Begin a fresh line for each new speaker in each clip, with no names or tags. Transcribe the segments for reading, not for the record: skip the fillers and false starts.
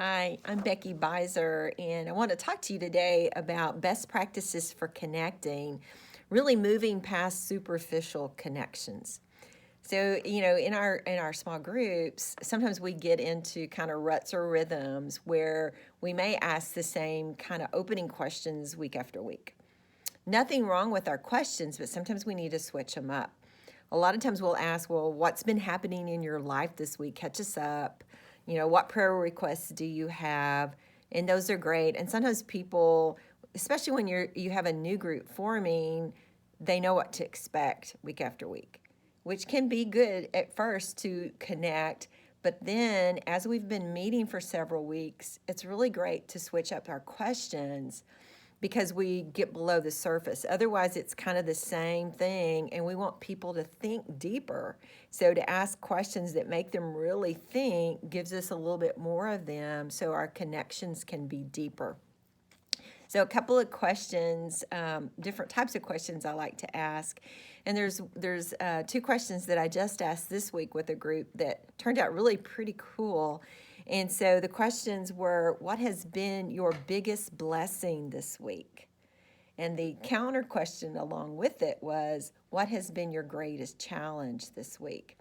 Hi, I'm Becky Beiser, and I want to talk to you today about best practices for connecting, really moving past superficial connections. So, in our small groups, sometimes we get into kind of ruts or rhythms where we may ask the same kind of opening questions week after week. Nothing wrong with our questions, but sometimes we need to switch them up. A lot of times we'll ask, well, what's been happening in your life this week? Catch us up. What prayer requests do you have? And those are great. And sometimes people, especially when you have a new group forming, they know what to expect week after week, which can be good at first to connect. But then as we've been meeting for several weeks, it's really great to switch up our questions because we get below the surface. Otherwise, it's kind of the same thing, and we want people to think deeper. So to ask questions that make them really think gives us a little bit more of them so our connections can be deeper. So a couple of questions, different types of questions I like to ask. And there's two questions that I just asked this week with a group that turned out really pretty cool. And so the questions were, what has been your biggest blessing this week? And the counter question along with it was, what has been your greatest challenge this week?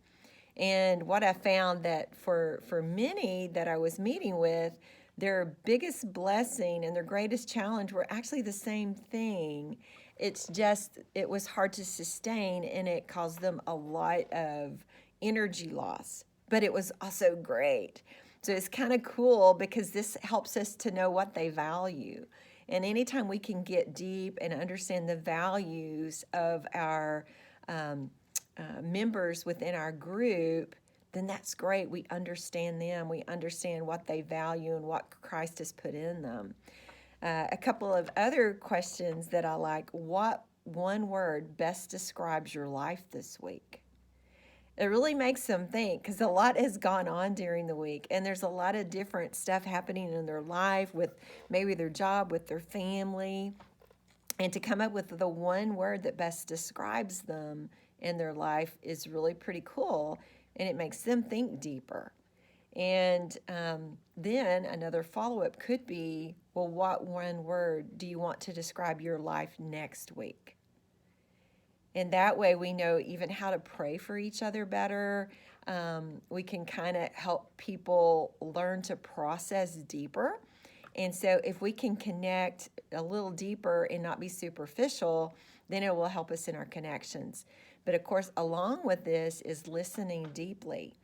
And what I found that for many that I was meeting with, their biggest blessing and their greatest challenge were actually the same thing. It's just, it was hard to sustain and it caused them a lot of energy loss, but it was also great. So it's kind of cool because this helps us to know what they value. And anytime we can get deep and understand the values of our members within our group, then that's great. We understand them. We understand what they value and what Christ has put in them. A couple of other questions that I like. What one word best describes your life this week? It really makes them think because a lot has gone on during the week, and there's a lot of different stuff happening in their life with maybe their job, with their family, and to come up with the one word that best describes them in their life is really pretty cool, and it makes them think deeper. And then another follow-up could be, well, what one word do you want to describe your life next week? And that way we know even how to pray for each other better. We can kind of help people learn to process deeper. And so if we can connect a little deeper and not be superficial, then it will help us in our connections. But of course, along with this is listening deeply.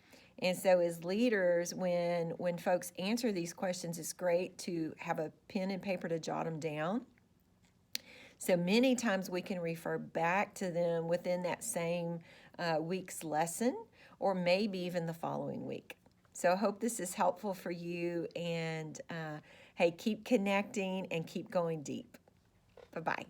And so as leaders, when folks answer these questions, it's great to have a pen and paper to jot them down. So many times we can refer back to them within that same week's lesson, or maybe even the following week. So I hope this is helpful for you, and hey, keep connecting and keep going deep. Bye-bye.